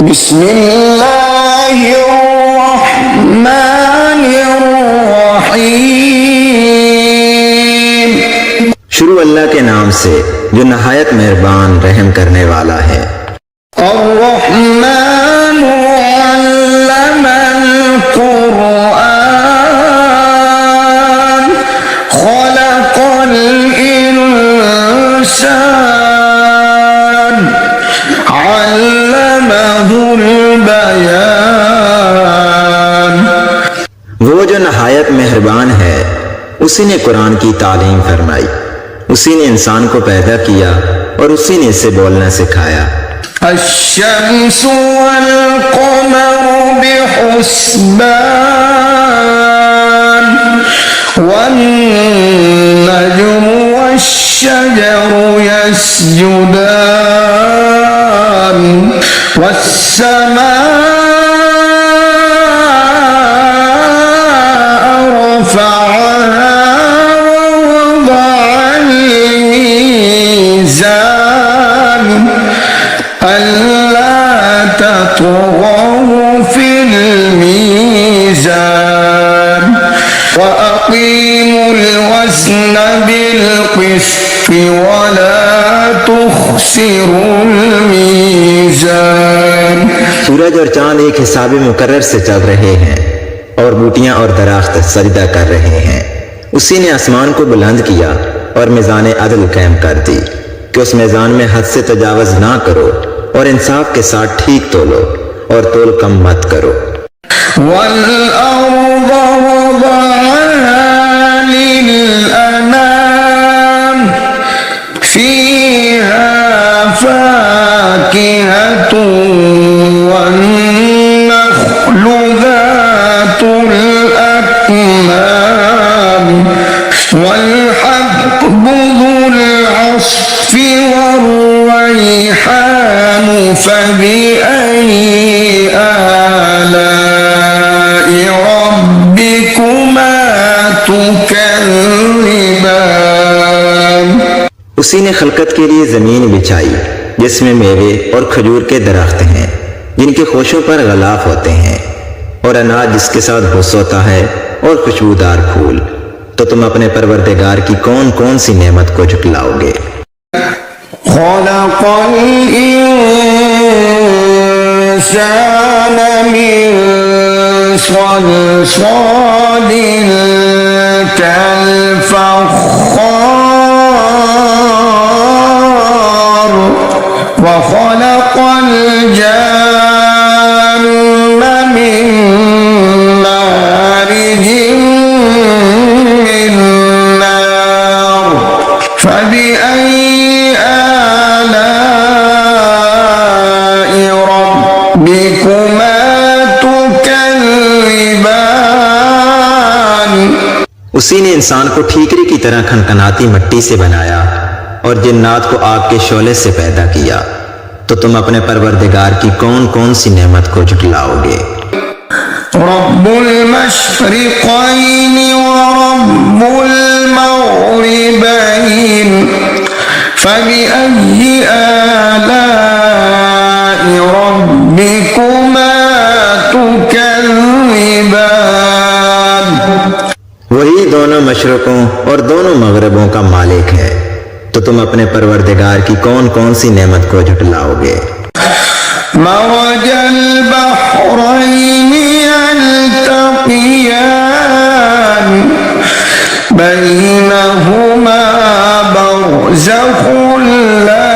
बिस्मिल्लाहिर्रहमानिर्रहीम। शुरू अल्लाह के नाम से जो नहायत मेहरबान रहम करने वाला है। अर्रहमानु अल्लमल कुरआन खलक़ल इंसान अल्लमहुल बयान। वो जो नहायत मेहरबान है, उसी ने कुरान की तालीम फरमाई, उसी ने इंसान को पैदा किया और उसी ने इसे बोलना सिखाया। अश्शम्सु वल क़मरु बिहुस्बान वन नज्मु वश्शजरु यस्जुदान वस्समाअ रफ़अहा ववضعल मीज़ान अल्ला तत्ग़ौ फ़िल मीज़ान वअक़ीमुल वज़्न बिल क़िस्ति वला तुख़्सिरुल मीज़ान। सूरज और चांद एक हिसाबे मुकर्रर से चल रहे हैं और बूटियां और दरख्त सजदा कर रहे हैं। उसी ने आसमान को बुलंद किया और मीज़ान अदल कायम कर दी कि उस मीज़ान में हद से तजावज़ ना करो और इंसाफ के साथ ठीक तोलो और तोल कम मत करो। वल अर्ज़ वज़अहा लिल-अनाम फ़ीहा फ़ाकिहतुन वन-नख़्लु ज़ातुल अक्माम वल-हब्बु ज़ुल-अस्फ़ि वर-रैहान फ़बिअय्यि आलाइ रब्बिकुमा तुकज़्ज़िबान। उसी ने खलकत के लिए जमीन बिछाई जिसमें मेवे और खजूर के दरख्त हैं जिनके खोशों पर गलाफ होते हैं और अनाज जिसके साथ भुस होता है और खुशबूदार फूल। तो तुम अपने परवरदिगार की कौन कौन सी नेमत को झुटलाओगे। खलक़ल इंसान मिन सलसालिन कल-फ़ख़्ख़ार व खलक़ल जन्न मिन मारिजिन मिन नार फ़बिअय्यि आलाइ रब्बिकुमा तुकज़्ज़िबान। उसी ने इंसान को ठीकरी की तरह खनखनाती मिट्टी से बनाया और जिन्नात को आग के शोले से पैदा किया। तो तुम अपने परवरदिगार की कौन कौन सी नेमत को झुटलाओगे। रब्बुल मशरिक़ैनि व रब्बुल मग़रिबैन फ़बिअय्यि आलाइ रब्बिकुमा तुकज़्ज़िबान। वही दोनों मशरकों और दोनों मगरबों का मालिक है। तो तुम अपने परवरदिगार की कौन कौन सी नेमत को झुटलाओगे। मरजल बहरैनि यल्तक़ियान बैनहुमा बरज़ख़ुन ला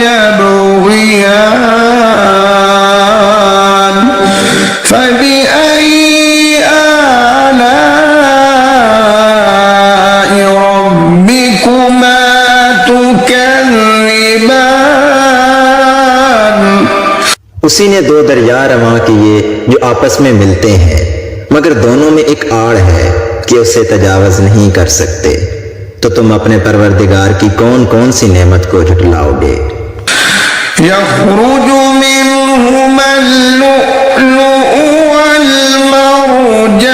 यबग़ियान फ़बिअय्यि आलाइ रब्बिकुमा तुकज़्ज़िबान। उसी ने दो दरिया रवां किए जो आपस में मिलते हैं मगर दोनों में एक आड़ है कि उसे तजावज़ नहीं कर सकते। तो तुम अपने परवरदिगार की कौन कौन सी नेमत को झुटलाओगे। यख़रुजु मिन्हुमल लुअ्लुअु वल मरजान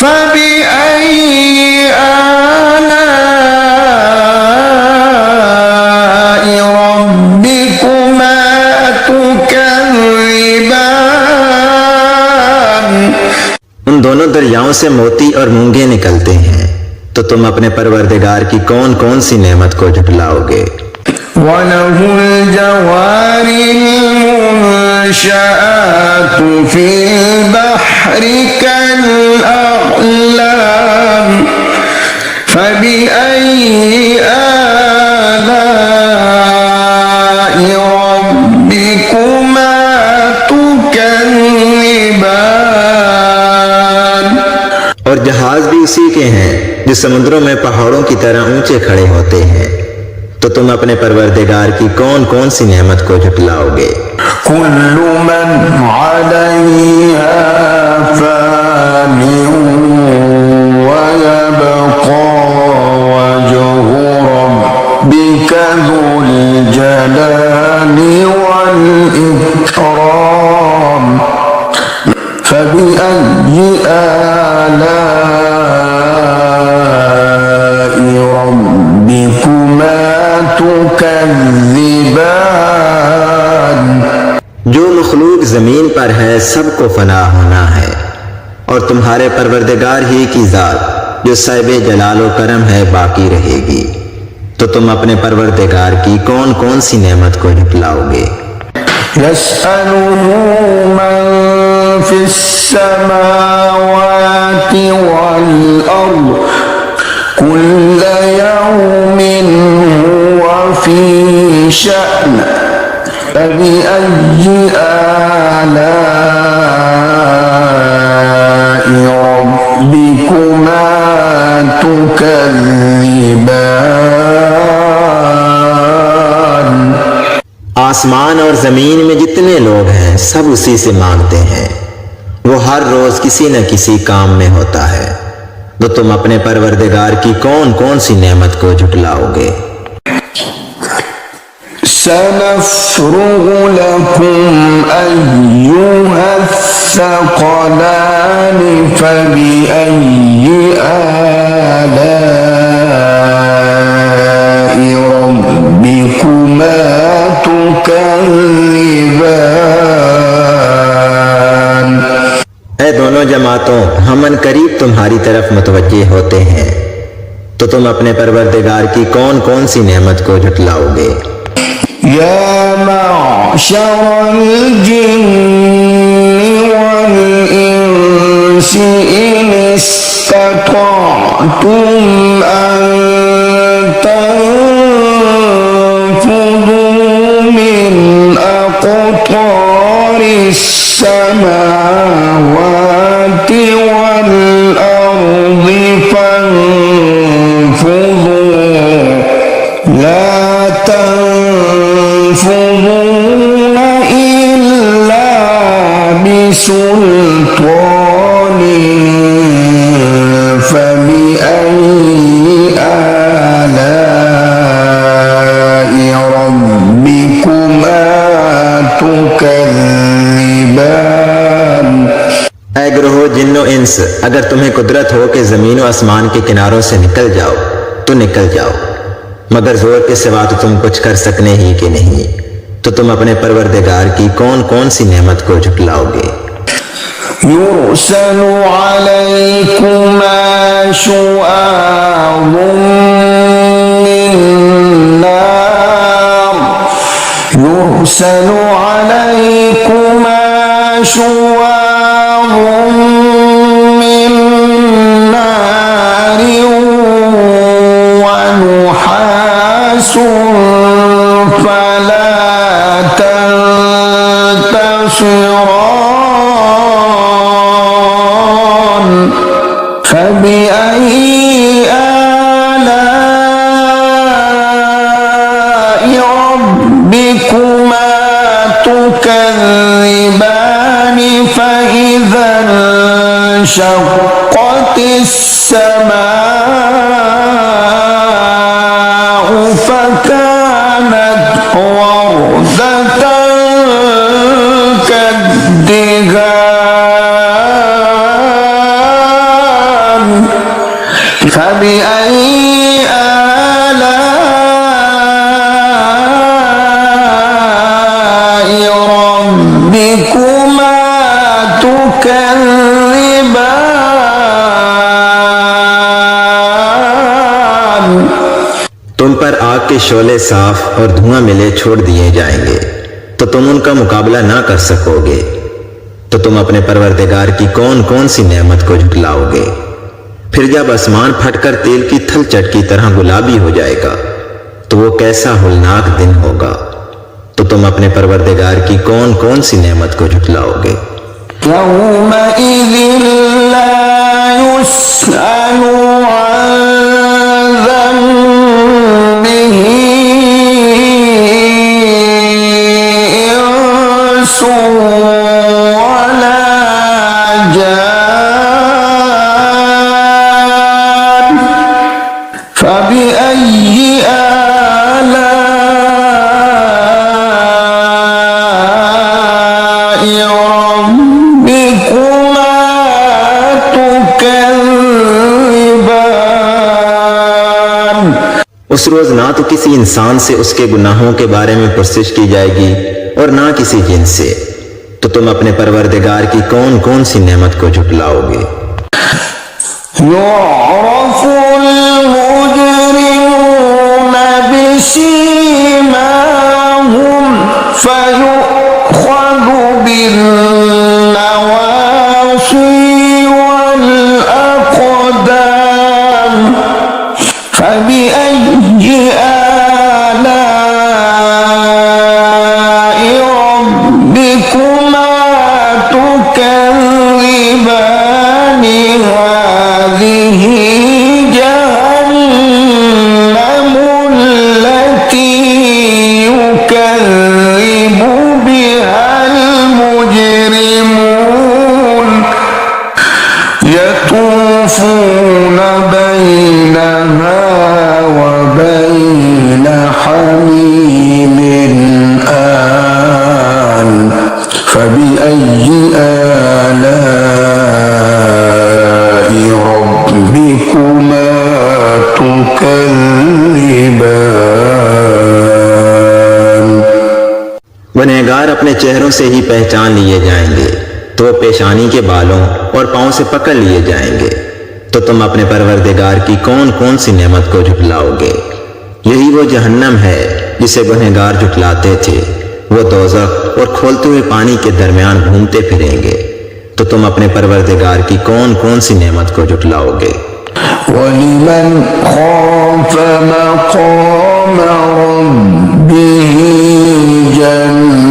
फ़बिअय्यि आलाइ रब्बिकुमा दरियाओं से मोती और मूंगे निकलते हैं, तो तुम अपने परवरदिगार की कौन कौन सी नेमत को झुटलाओगे। वलहुल जवारिल मुनशआतु फिल बहरि कल अअलाम फबिअय्यि आलाइ रब्बिकुमा तुकज़्ज़िबान। और जहाज भी उसी के हैं जो समुद्रों में पहाड़ों की तरह ऊंचे खड़े होते हैं, तो तुम अपने परवरदिगार की कौन कौन सी नेमत को झुटलाओगे। कुल्लु मन अलैहा फानिन व यबक़ा वजहु रब्बिका ज़ुल जलाली वल इकराम फबिअय्यि आलाइ रब्बिकुमा तुकज़्ज़िबान। जो मखलूक जमीन पर है सबको फना होना है, और तुम्हारे परवरदिगार ही की जात जो साहिबे जलाल व करम है बाकी रहेगी, तो तुम अपने परवरदिगार की कौन कौन सी नेमत को झुटलाओगे। यस्अलुहु मन फिस समावाति वल अर्द कुल्ल यौमिन हुवा फी शअन फबिअय्यि आलाइ रब्बिकुमा तुकज़्ज़िबान। आसमान और जमीन में जितने लोग हैं सब उसी से मांगते हैं, वो हर रोज किसी न किसी काम में होता है, तो तुम अपने परवरदिगार की कौन कौन सी नेमत को झुटलाओगे। सनफ्रुगु लकुम अय्युहस्सक़लानि फबिअय्यि आलाइ रब्बिकुमा तुकज़्ज़िबान। ऐ दोनों जमातों, हम करीब तुम्हारी तरफ मुतवज्जे होते हैं, तो तुम अपने परवरदिगार की कौन कौन सी नेमत को झुटलाओगे। या मअशरल जिन्नि वल इंसि इन इस्ततअतुम अन तनफुदू मिन अक़तारिस समावाति वल अर्दि फन्फुदू ला तन्फुदून इल्ला बिसुल्तान फबिअय्यि आलाइ रब्बिकुमा तुकज़्ज़िबान। ऐ ग्रोहो जिन्नो इंस, अगर तुम्हें कुदरत हो कि जमीन व आसमान के किनारों से निकल जाओ तो निकल जाओ, मगर जोर के सिवा तो तुम कुछ कर सकने ही कि नहीं, तो तुम अपने परवरदिगार की कौन कौन सी नेमत को झुटलाओगे। युरसलु अलैकुमा शुआबुम मिन नार युरसलु अलैकुमा शुआबुम मिन नार व नुहासुन फला तंतसिरान फबिअय्यि आलाइ रब्बिकुमा तुकज़्ज़िबान फइज़ा इंशक़्क़तिस समाउ फकानत वरदतन कद्दिगान फबिअय्यि आलाइ रब्बिकुमा तुकज़्ज़िबान। शोले साफ और धुआं मिले छोड़ दिए जाएंगे तो तुम उनका मुकाबला ना कर सकोगे। तो तुम अपने परवरदिगार की कौन कौन सी नेमत को झुटलाओगे। फिर जब आसमान फटकर तेल की थलचट की तरह गुलाबी हो जाएगा तो वो कैसा होलनाक दिन होगा। तो तुम अपने परवरदिगार की कौन कौन सी नेमत को झुटलाओगे। यौमइज़िन ला युस्अलु अन ज़ंबिही इंसुन वला जान फबिअय्यि आलाइ रब्बिकुमा तुकज़्ज़िबान। उस रोज ना तो किसी इंसान से उसके गुनाहों के बारे में पुरसिश की जाएगी और ना किसी जिन से। तो तुम अपने परवरदिगार की कौन कौन सी नेमत को झुटलाओगे। युअरफ़ुल मुजरिमून बिसीमाहुम फयुख़ज़ु बिन्नवासी वल अक़दाम फबिअय्यि आलाइ रब्बिकुमा तुकज़्ज़िबान। हाज़िहि जहन्नम अल्लती युकज़्ज़िबु बिहल मुजरिमून यतूफ़ून बैनहा व बैन हमीमिन आन फबिअय्यि आलाइ रब्बिकुमा तुकज़्ज़िबान। गुनहगार अपने चेहरों से ही पहचान लिए जाएंगे तो वो पेशानी के बालों और पांव से पकड़ लिए जाएंगे। तो तुम अपने परवरदिगार की कौन कौन सी नेमत को झुटलाओगे। यही वो जहन्नम है जिसे गुनहगार झुटलाते थे। वो दोज़ख और खोलते हुए पानी के दरमियान घूमते फिरेंगे। तो तुम अपने परवरदिगार की कौन कौन सी नेमत को झुटलाओगे। वलिमन खाफ़ मक़ाम रब्बिही जन्नतान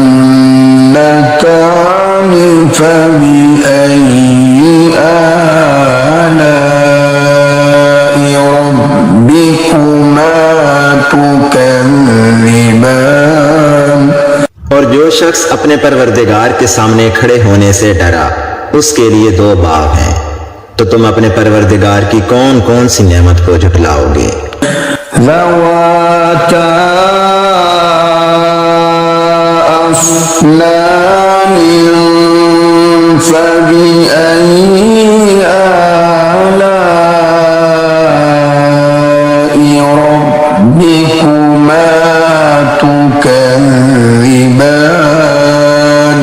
फबिअय्यि आलाइ रब्बिकुमा तुकज़्ज़िबान। और जो शख्स अपने परवरदिगार के सामने खड़े होने से डरा उसके लिए दो बाग हैं। तो तुम अपने परवरदिगार की कौन कौन सी नेमत को झुटलाओगे। ज़वाता अफ़नान फबिअय्यि आलाइ रब्बिकुमा तुकज़्ज़िबान।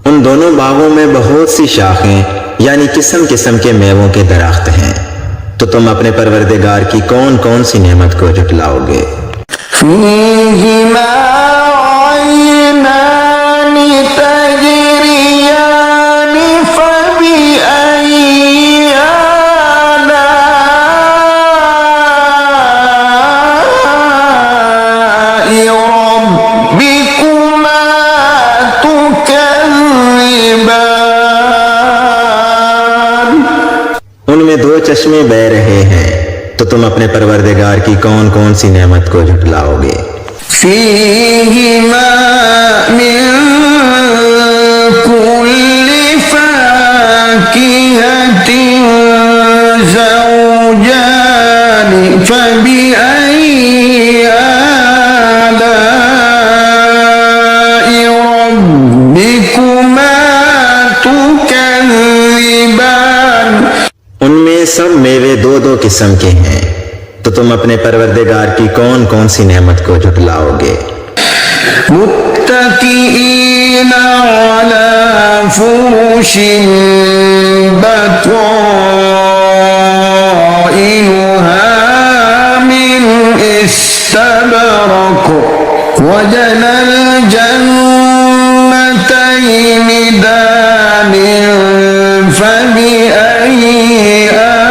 उन दोनों बागों में बहुत सी शाखें यानी किस्म किस्म के मेवों के दरख्त हैं। तो तुम अपने परवरदिगार की कौन कौन सी नेमत को झुटलाओगे। फ़ीहिमा ऐनान तजरियान फबिअय्यि आलाइ रब्बिकुमा तुकज़्ज़िबान। उनमें दो चश्मे बह रहे हैं। तो तुम अपने परवरदिगार की कौन कौन सी नेमत को झुटलाओगे। फ़ीहिमा मिन कुल्लि फ़ाकिहतिन ज़ौजान फबिअय्यि आलाइ रब्बिकुमा तुकज़्ज़िबान। उनमें सब मेवे दो दो किस्म के हैं। तो तुम अपने परवरदिगार की कौन कौन सी नेमत को झुटलाओगे। मुत्तकीईन अला फुरुशिन बताइनुहा मिन استبرق وجنى الجنتين دان فبأي آلاء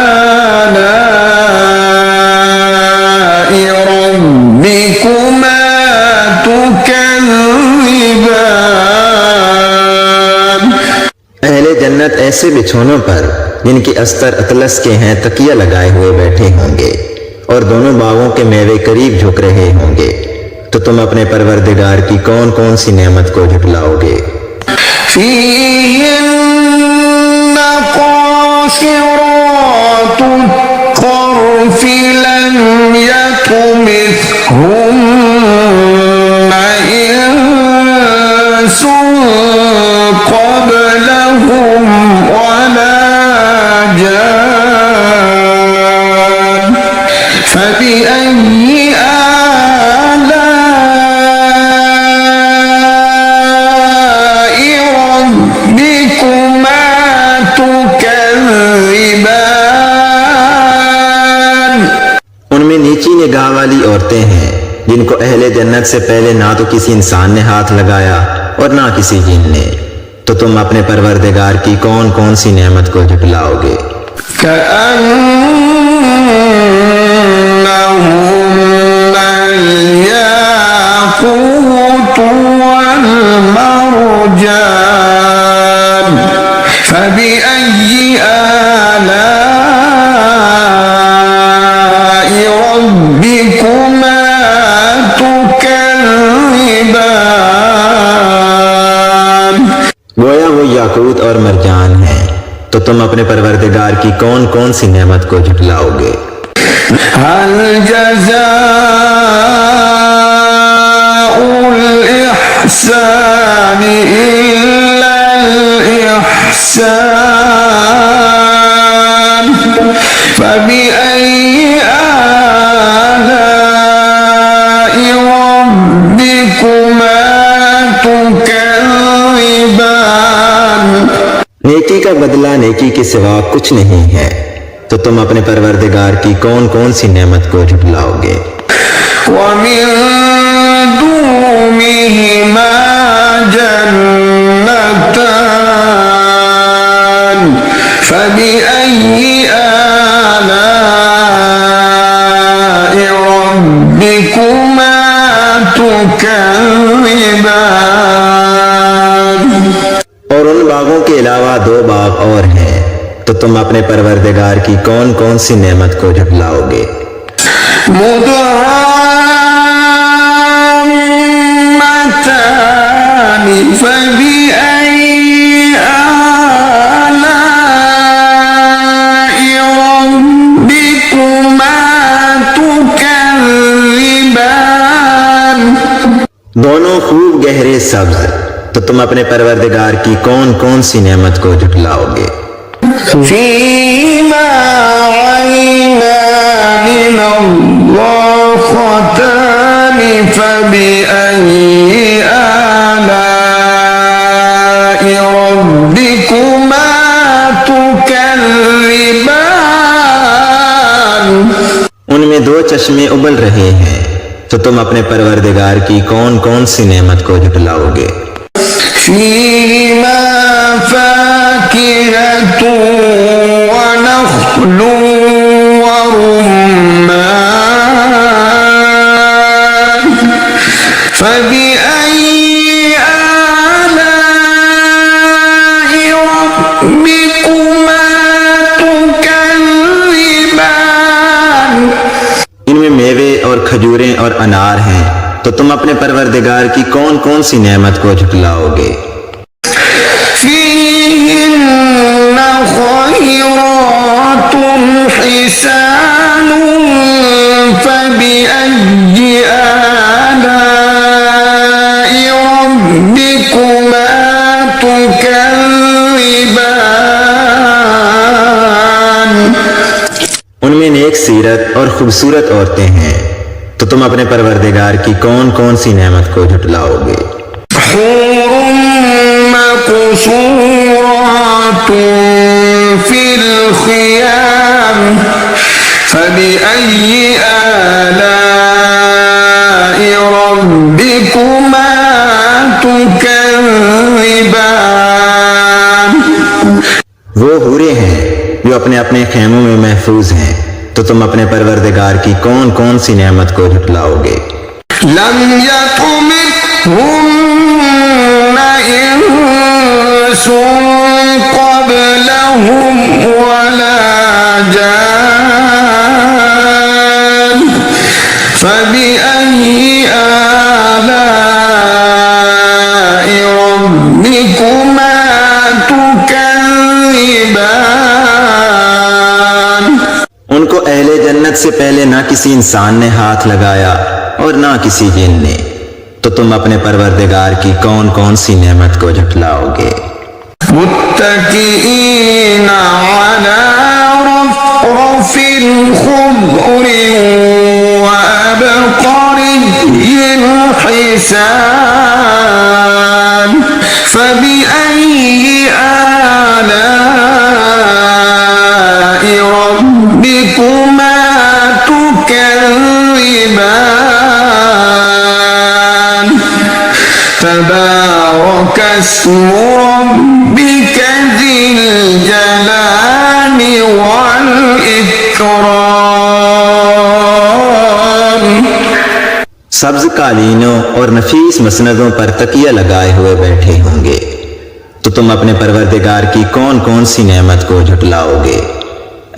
ربكما تكذبان। अहले जन्नत ऐसे बिछौनों पर जिनकी अस्तर अतलस के हैं तकिया लगाए हुए बैठे होंगे और दोनों बागों के मेवे करीब झुक रहे होंगे, तो तुम अपने परवरदिगार की कौन कौन सी नेमत को झुटलाओगे। فيهن قاصرات الطرف لم يطمثهن إنس قبلهم ولا جان فبأي آلاء ربكما تكذبان। उनमें नीची निगाह वाली औरतें हैं जिनको अहले जन्नत से पहले ना तो किसी इंसान ने हाथ लगाया और ना किसी जिन ने, तो तुम अपने परवरदिगार की कौन कौन सी नेमत को झुटलाओगे। كأنهن الياقوت والمرجان فبأي آلاء ربكما تكذبان। गोया वो याकूत और मरजान हैं, तो तुम अपने परवरदिगार की कौन कौन सी नेमत को झुटलाओगे। هل جزاء الإحسان إلا الإحسان فبأي آلاء ربكما تكذبان। नेकी का बदला नेकी के सिवा कुछ नहीं है, तो तुम अपने परवरदिगार की कौन कौन सी नेमत को झुटलाओगे। ومن دونهما جنتان فبأي آلاء ربكما تكذبان। और उन बागों के अलावा दो बाग और हैं, तो तुम अपने परवरदिगार की कौन कौन सी नेमत को झुटलाओगे। مدهامتان فبأي آلاء ربكما تكذبان। दोनों खूब गहरे सब्ज, तो तुम अपने परवरदिगार की कौन कौन सी नेमत को झुटलाओगे। فيهما عينان نضاختان فبأي آلاء ربكما تكذبان। उनमें दो चश्मे उबल रहे हैं, तो तुम अपने परवरदिगार की कौन कौन सी नेमत को झुटलाओगे। فيهما فاكهة ونخل ورمان فبأي آلاء ربكما تكذبان। इनमें मेवे और खजूरें और अनार हैं, तो तुम अपने परवरदिगार की कौन कौन सी नेमत को झुटलाओगे। فيهن خيرات حسان فبأي آلاء ربكما تكذبان। उनमें नेक सीरत और खूबसूरत औरतें हैं, तो तुम अपने परवरदिगार की कौन कौन सी नेमत को झुटलाओगे। مقصورات في الخيام فبأي آلاء अपने अपने खेमों में महफूज हैं, तो तुम अपने परवरदिगार की कौन कौन सी नेमत को झुटलाओगे। लम यतमिथुन्न इंसुन क़ब्लहुम वला जान फबिअय्यि आलाइ रब्बिकुमा तुकज़्ज़िबान। उनको अहले जन्नत से पहले ना किसी इंसान ने हाथ लगाया और ना किसी जिन ने, तो तुम अपने परवरदिगार की कौन कौन सी नेमत को झुटलाओगे। मुत्तकीईना अला रफ़रफ़िन ख़ुद्रिन व अबक़रिय्यिन हिसान फबिअय्यि आलाइ रब्बिकुमा तुकज़्ज़िबान तबारक अस्मु रब्बिक ज़िल जलाली वल इकराम। सब्ज कालीनों और नफीस मसनदों पर तकिया लगाए हुए बैठे होंगे, तो तुम अपने परवरदिगार की कौन कौन सी नेमत को झुटलाओगे।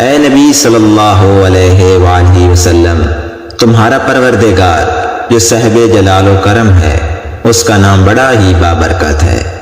ऐ नबी सल्लल्लाहु अलैहि वसल्लम, तुम्हारा परवरदिगार जो साहिब जलाल व करम है, उसका नाम बड़ा ही बाबरकत है।